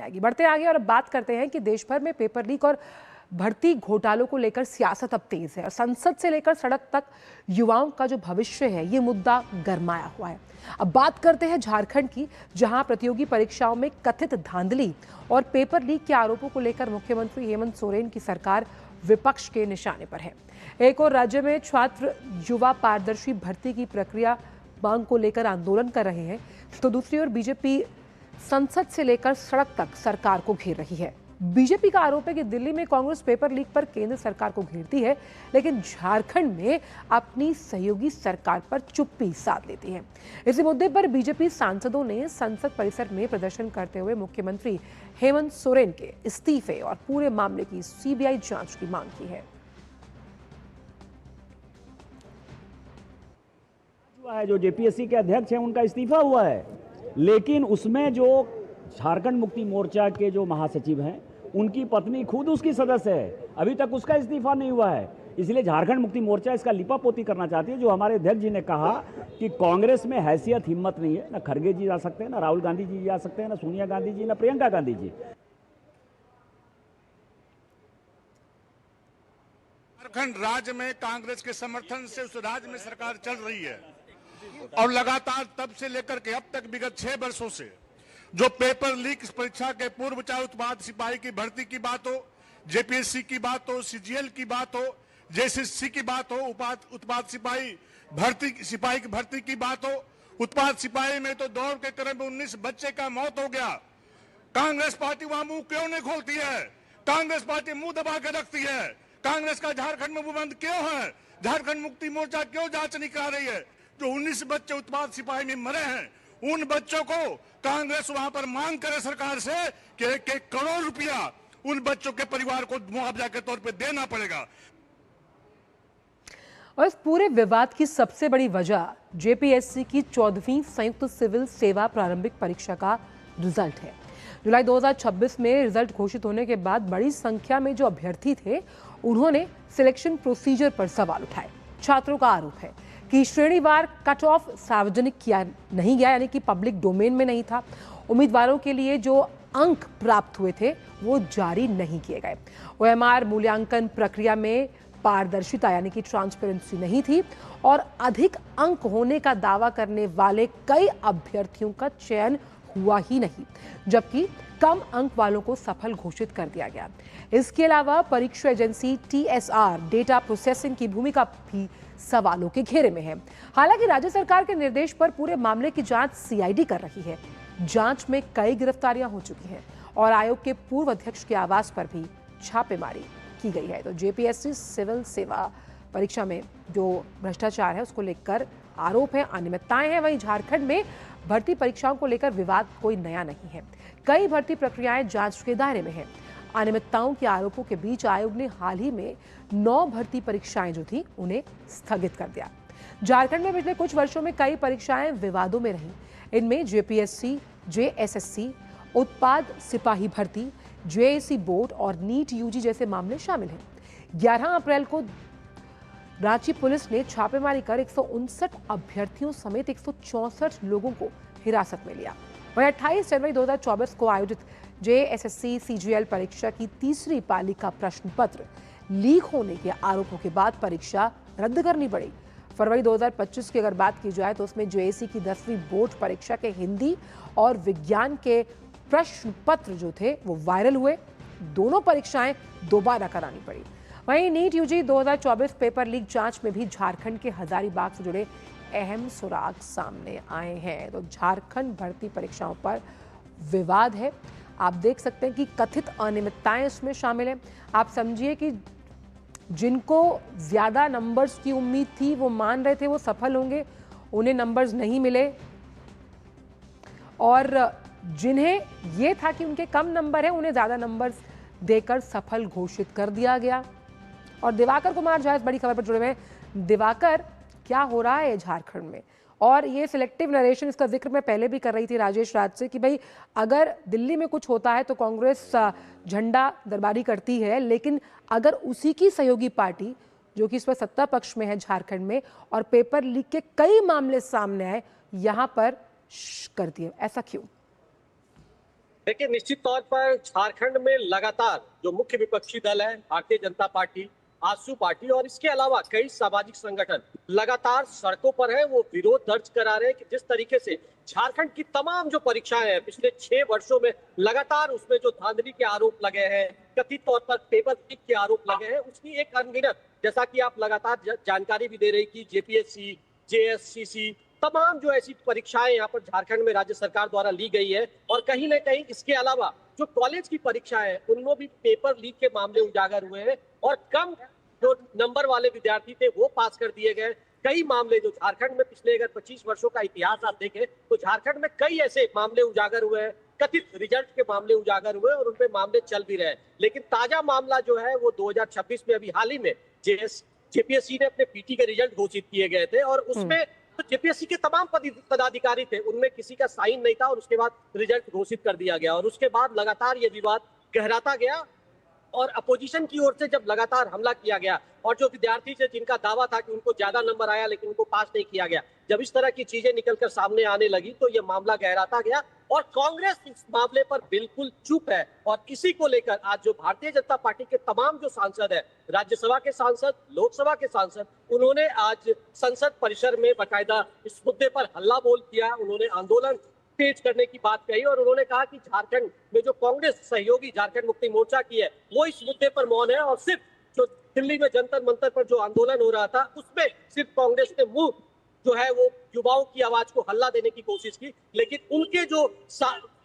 बढ़ते आगे और अब बात करते हैं कि देश भर में पेपर लीक और भर्ती घोटालों को लेकर सियासत अब तेज है और संसद से लेकर सड़क तक युवाओं का जो भविष्य है ये मुद्दा गरमाया हुआ है। अब बात करते हैं झारखंड की, जहां प्रतियोगी परीक्षाओं में कथित धांधली और पेपर लीक के आरोपों को लेकर मुख्यमंत्री हेमंत सोरेन की सरकार विपक्ष के निशाने पर है। एक और राज्य में छात्र युवा पारदर्शी भर्ती की प्रक्रिया मांग को लेकर आंदोलन कर रहे हैं, तो दूसरी ओर बीजेपी संसद से लेकर सड़क तक सरकार को घेर रही है। बीजेपी का आरोप है कि दिल्ली में कांग्रेस पेपर लीक पर केंद्र सरकार को घेरती है, लेकिन झारखंड में अपनी सहयोगी सरकार पर चुप्पी साध लेती है। इसी मुद्दे पर बीजेपी सांसदों ने संसद परिसर में प्रदर्शन करते हुए मुख्यमंत्री हेमंत सोरेन के इस्तीफे और पूरे मामले की सीबीआई जांच की मांग की है। जो जेपीएससी के अध्यक्ष हैं उनका इस्तीफा हुआ है, लेकिन उसमें जो झारखंड मुक्ति मोर्चा के जो महासचिव हैं उनकी पत्नी खुद उसकी सदस्य है, अभी तक उसका इस्तीफा नहीं हुआ है। इसलिए झारखंड मुक्ति मोर्चा इसका लिपापोती करना चाहती है। जो हमारे अध्यक्ष जी ने कहा कि कांग्रेस में हैसियत हिम्मत नहीं है, ना खड़गे जी जा सकते हैं, ना राहुल गांधी जी जा सकते हैं, ना सोनिया गांधी जी, ना प्रियंका गांधी जी। झारखंड राज्य में कांग्रेस के समर्थन से उस राज्य में सरकार चल रही है और लगातार तब से लेकर के अब तक विगत 6 वर्षों से जो पेपर लीक परीक्षा के पूर्व चाहे उत्पाद सिपाही की भर्ती की बात हो, जेपीएससी की बात हो, सीजीएल की बात हो, जेएसएससी की बात हो, उत्पाद सिपाही की भर्ती की बात हो। उत्पाद सिपाही में तो दौड़ के क्रम में 19 बच्चे का मौत हो गया। कांग्रेस पार्टी वहां मुंह क्यों नहीं खोलती है? कांग्रेस पार्टी मुंह दबा के रखती है। कांग्रेस का झारखंड में मुंह बंद क्यों है? झारखंड मुक्ति मोर्चा क्यों जांच नहीं करा रही है? जो 19 बच्चे उत्पाद सिपाही में मरे हैं, उन बच्चों को कांग्रेस वहां पर मांग करे सरकार से कि 1-1 करोड़ रुपया उन बच्चों के परिवार को मुआवजा के तौर पे देना पड़ेगा। और इस पूरे विवाद की सबसे बड़ी वजह जेपीएससी की 14वीं संयुक्त सिविल सेवा प्रारंभिक परीक्षा का रिजल्ट है। जुलाई 2026 में रिजल्ट घोषित होने के बाद बड़ी संख्या में जो अभ्यर्थी थे उन्होंने सिलेक्शन प्रोसीजर पर सवाल उठाए। छात्रों का आरोप है कि श्रेणीवार कट ऑफ सार्वजनिक किया नहीं गया, यानी कि पब्लिक डोमेन में नहीं था। उम्मीदवारों के लिए जो अंक प्राप्त हुए थे वो जारी नहीं किए गए। ओएमआर मूल्यांकन प्रक्रिया में पारदर्शिता यानी कि ट्रांसपेरेंसी नहीं थी और अधिक अंक होने का दावा करने वाले कई अभ्यर्थियों का चयन हुआ ही नहीं, जबकि कम अंक वालों को सफल घोषित कर दिया गया। इसके अलावा परीक्षा एजेंसी टीएसआर डेटा प्रोसेसिंग की भूमिका भी सवालों के घेरे में है। हालांकि राज्य सरकार के निर्देश पर पूरे मामले की जांच सीआईडी कर रही है। जांच में कई गिरफ्तारियां हो चुकी हैं और आयोग के पूर्व अध्यक्ष के आवास पर भी छापेमारी की गई है। तो जेपीएससी सिविल सेवा परीक्षा में जो भ्रष्टाचार है उसको लेकर आरोप है, अनियमितताएं हैं। वहीं झारखंड में भर्ती परीक्षाओं को लेकर विवाद कोई नया नहीं है। कई भर्ती प्रक्रियाएं जांच के दायरे में है। अनियमितताओं के आरोपों के बीच आयोग ने हाल ही में 9 भर्ती परीक्षाएं जो थी उन्हें स्थगित कर दिया। झारखंड में पिछले कुछ वर्षों में कई परीक्षाएं विवादों में रहीं। इनमें जेपीएससी, जेएसएससी, उत्पाद सिपाही भर्ती, जेएसी बोर्ड और नीट यूजी जैसे मामले शामिल हैं। 11 अप्रैल को रांची पुलिस ने छापेमारी कर 159 अभ्यर्थियों समेत 164 लोगों को हिरासत में लिया। वहीं 28 जनवरी 2024 को आयोजित जेएसएससी सीजीएल परीक्षा की तीसरी पाली का प्रश्न पत्र लीक होने के आरोपों के बाद परीक्षा रद्द करनी पड़ी। फरवरी 2025 की अगर बात की जाए तो उसमें जेएसी की 10वीं बोर्ड परीक्षा के हिंदी और विज्ञान के प्रश्न पत्र जो थे वो वायरल हुए। दोनों परीक्षाएं दोबारा करानी पड़ी। वहीं नीट यूजी 2024 पेपर लीक जांच में भी झारखंड के हजारीबाग से जुड़े अहम सुराग सामने आए हैं। तो झारखंड भर्ती परीक्षाओं पर विवाद है। आप देख सकते हैं कि कथित अनियमितताएं इसमें शामिल हैं। आप समझिए कि जिनको ज्यादा नंबर्स की उम्मीद थी वो मान रहे थे वो सफल होंगे, उन्हें नंबर्स नहीं मिले, और जिन्हें ये था कि उनके कम नंबर है उन्हें ज्यादा नंबर्स देकर सफल घोषित कर दिया गया। और दिवाकर कुमार झा इस बड़ी खबर पर जुड़े हुए हैं। दिवाकर, क्या हो रहा है झारखंड में? और ये सिलेक्टिव नरेशन, इसका जिक्र मैं पहले भी कर रही थी राजेश राज से कि भाई अगर दिल्ली में कुछ होता है तो कांग्रेस झंडा दरबारी करती है, लेकिन अगर उसी की सहयोगी पार्टी जो कि इस पर सत्ता पक्ष में है झारखंड में और पेपर लीक के कई मामले सामने आए, यहां पर करती है, ऐसा क्यों? देखिए, निश्चित तौर पर झारखंड में लगातार जो मुख्य विपक्षी दल है, भारतीय जनता पार्टी, आजसू पार्टी और इसके अलावा कई सामाजिक संगठन लगातार सड़कों पर है, वो विरोध दर्ज करा रहे हैं कि जिस तरीके से झारखंड की तमाम जो परीक्षाएं हैं पिछले 6 वर्षों में लगातार उसमें जो धांधली के आरोप लगे हैं, कथित तौर पर पेपर लीक के आरोप लगे हैं, उसकी एक अनगिनत, जैसा कि आप लगातार जानकारी भी दे रही कि जेपीएससी, जेएससीसी, तमाम जो ऐसी परीक्षाएं यहाँ पर झारखंड में राज्य सरकार द्वारा ली गई है। और कहीं ना कहीं इसके अलावा जो कॉलेज की परीक्षाएं हैं उनमें भी पेपर लीक के मामले उजागर हुए हैं और कम जो नंबर वाले विद्यार्थी थे वो पास कर दिए गए। कई मामले जो झारखंड में पिछले अगर 25 वर्षों का इतिहास आप देखें तो झारखंड में कई ऐसे मामले उजागर हुए हैं, कथित रिजल्ट के मामले उजागर हुए और उनपे मामले चल भी रहे हैं। लेकिन ताजा मामला जो है वो 2026 में अभी हाल ही में जेपीएससी ने अपने पीटी के रिजल्ट घोषित किए गए थे और उसमें तो जेपीएससी के तमाम पदाधिकारी थे, उनमें किसी का साइन नहीं था और उसके बाद रिजल्ट घोषित कर दिया गया और उसके बाद लगातार ये विवाद गहराता गया और अपोजिशन की ओर से जब लगातार हमला किया गया और जो विद्यार्थी थे जिनका दावा था कि उनको ज्यादा नंबर आया लेकिन उनको पास नहीं किया गया, जब इस तरह की चीजें निकलकर सामने आने लगी तो ये मामला गहराता गया और कांग्रेस इस मामले पर बिल्कुल चुप है। और इसी को लेकर आज जो भारतीय जनता पार्टी के तमाम जो सांसद है, राज्यसभा के सांसद, लोकसभा के सांसद, उन्होंने आज संसद परिसर में बाकायदा इस मुद्दे पर हल्ला बोल किया, उन्होंने आंदोलन तेज करने की बात कही और उन्होंने कहा कि झारखंड में जो कांग्रेस सहयोगी झारखंड मुक्ति मोर्चा की है वो इस मुद्दे पर मौन है और सिर्फ जो दिल्ली में जंतर मंतर पर जो आंदोलन हो रहा था उसमें सिर्फ कांग्रेस ने मुंह जो है वो युवाओं की आवाज को हल्ला देने की कोशिश की, लेकिन उनके जो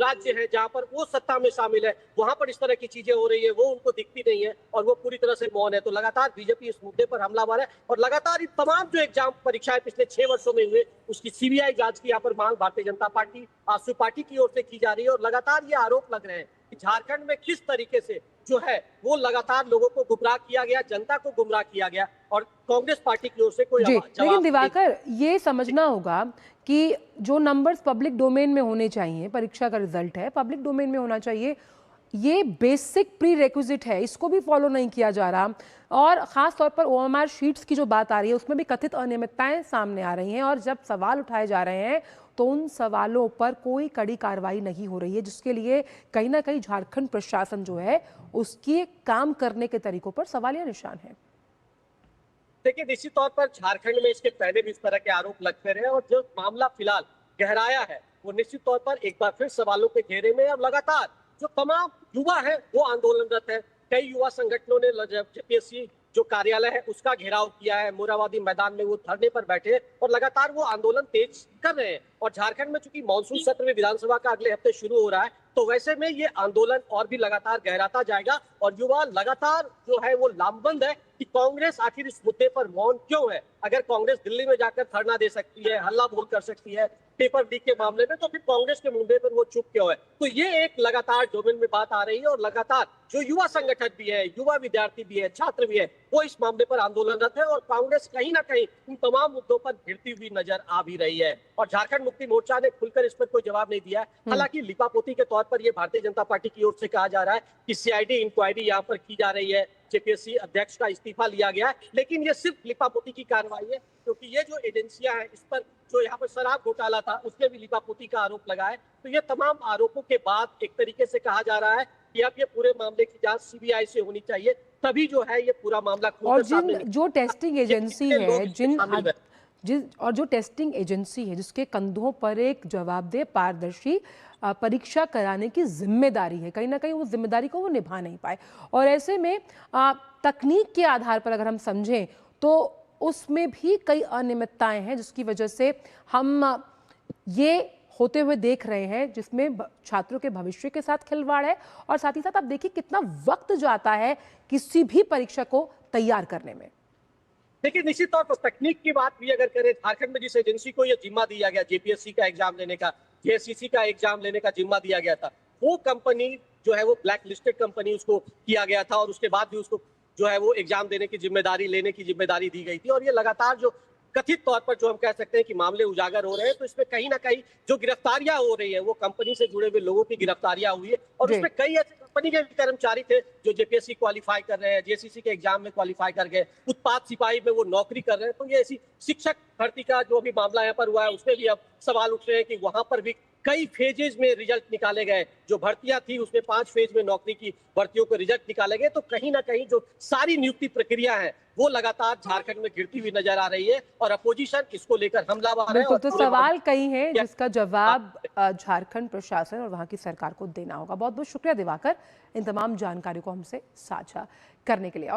राज्य है जहां पर वो सत्ता में शामिल है वहां पर इस तरह की चीजें हो रही है वो उनको दिखती नहीं है और वो पूरी तरह से मौन है। तो लगातार बीजेपी इस मुद्दे पर हमलावर है और लगातार इन तमाम जो एग्जाम परीक्षाएं पिछले 6 वर्षों में हुए उसकी सीबीआई जांच की यहाँ पर मांग भारतीय जनता पार्टी, आजसू पार्टी की ओर से की जा रही है और लगातार ये आरोप लग रहे हैं कि झारखंड में किस तरीके से जो है वो लगातार लोगों को गुमराह किया गया, जनता को गुमराह किया गया और कांग्रेस पार्टी की ओर से कोई जी। लेकिन दिवाकर, ये समझना होगा कि जो नंबर्स पब्लिक डोमेन में होने चाहिए, परीक्षा का रिजल्ट है पब्लिक डोमेन में होना चाहिए, ये बेसिक प्री रेक्विजिट है, इसको भी फॉलो नहीं किया जा रहा। और ख़ास तौर पर ओएमआर शीट्स की जो बात आ रही है उसमें भी कथित अनियमितताएं सामने आ रही हैं और जब सवाल उठाए जा रहे हैं तो उन सवालों पर कोई कड़ी कार्रवाई नहीं हो रही है, जिसके लिए कहीं ना कहीं झारखंड प्रशासन जो है उसके काम करने के तरीकों पर सवालिया निशान है। देखिए, निश्चित तौर पर झारखंड में इसके पहले भी इस तरह के आरोप लगते रहे और जो मामला फिलहाल गहराया है वो निश्चित तौर पर एक बार फिर सवालों के घेरे में अब लगातार जो तमाम युवा है वो आंदोलनरत है। कई युवा संगठनों ने जेपीएससी जो कार्यालय है उसका घेराव किया है, मोराबादी मैदान में वो धरने पर बैठे हैं और लगातार वो आंदोलन तेज कर रहे हैं। और झारखंड में चूंकि मानसून सत्र में विधानसभा का अगले हफ्ते शुरू हो रहा है तो वैसे में ये आंदोलन और भी लगातार गहराता जाएगा और युवा लगातार जो है वो लामबंद है कि कांग्रेस आखिर इस मुद्दे पर मौन क्यों है। अगर कांग्रेस दिल्ली में जाकर धरना दे सकती है, हल्ला बोल कर सकती है पेपर लीक के मामले में, तो फिर कांग्रेस के मुद्दे पर वो चुप क्यों है। तो ये एक लगातार डोमेन में बात आ रही है और लगातार जो युवा संगठन भी है, युवा विद्यार्थी भी है, छात्र भी है, वो इस मामले पर आंदोलनरत है और कांग्रेस कहीं ना कहीं इन तमाम मुद्दों पर भिड़ती हुई नजर आ भी रही है। और झारखंड मुक्ति मोर्चा ने खुलकर इस पर कोई जवाब नहीं दिया है। हालांकि लिपापोती के तौर पर यह भारतीय जनता पार्टी की ओर से कहा जा रहा है कि सीआईडी इंक्वायरी यहाँ पर की जा रही है, जेपीएससी अध्यक्ष का इस्तीफा लिया गया है, लेकिन ये सिर्फ लिपापोती की कार्रवाई है क्योंकि ये जो एजेंसियां हैं इस पर जो यहाँ पर शराब घोटाला था उसमें भी लिपापोती का आरोप लगा है। तो ये तमाम आरोपों के बाद एक तरीके से कहा जा रहा है कि अब ये पूरे मामले की जांच सीबीआई से होनी चाहिए, तभी जो है ये पूरा मामला और जो टेस्टिंग एजेंसी है और जो टेस्टिंग एजेंसी है जिसके कंधों पर एक जवाबदेह पारदर्शी परीक्षा कराने की जिम्मेदारी है, कहीं ना कहीं उस जिम्मेदारी को वो निभा नहीं पाए। और ऐसे में तकनीक के आधार पर अगर हम समझें तो उसमें भी कई अनियमितताएं हैं जिसकी वजह से हम ये होते हुए देख रहे हैं, जिसमें छात्रों के भविष्य के साथ खिलवाड़ है और साथ ही साथ आप देखिए कितना वक्त जाता है किसी भी परीक्षा को तैयार करने में। देखिए, निश्चित तौर पर तकनीक की बात भी अगर करें, झारखंड में जिस एजेंसी को यह जिम्मा दिया गया जेपीएससी का एग्जाम लेने का, जेएससीसी का एग्जाम लेने का जिम्मा दिया गया था, वो कंपनी जो है वो ब्लैक लिस्टेड कंपनी उसको किया गया था और उसके बाद भी उसको जो है वो एग्जाम देने की जिम्मेदारी, लेने की जिम्मेदारी दी गई थी। और ये लगातार जो कथित तौर पर जो हम कह सकते हैं कि मामले उजागर हो रहे हैं, तो इसमें कहीं ना कहीं जो गिरफ्तारियां हो रही है वो कंपनी से जुड़े हुए लोगों की गिरफ्तारियां हुई है और उसमें कई ऐसे कंपनी के कर्मचारी थे जो जेपीएससी क्वालिफाई कर रहे हैं, जेसीसी के एग्जाम में क्वालिफाई कर गए, उत्पाद सिपाही में वो नौकरी कर रहे हैं। तो ये ऐसी शिक्षक भर्ती का जो भी मामला यहाँ पर हुआ है उसमें भी अब सवाल उठ रहे हैं कि वहां पर भी कई फेजेज में रिजल्ट निकाले गए। जो भर्तियां थी उसमें 5 फेज में नौकरी की भर्तियों के रिजल्ट निकाले गए। तो कहीं ना कहीं जो सारी नियुक्ति प्रक्रिया है वो लगातार झारखंड में गिरती हुई नजर आ रही है और अपोजिशन इसको लेकर हमलावर है। बिल्कुल, और तो पूरे सवाल कई हैं जिसका जवाब झारखंड प्रशासन और वहां की सरकार को देना होगा। बहुत बहुत शुक्रिया दिवाकर इन तमाम जानकारी को हमसे साझा करने के लिए।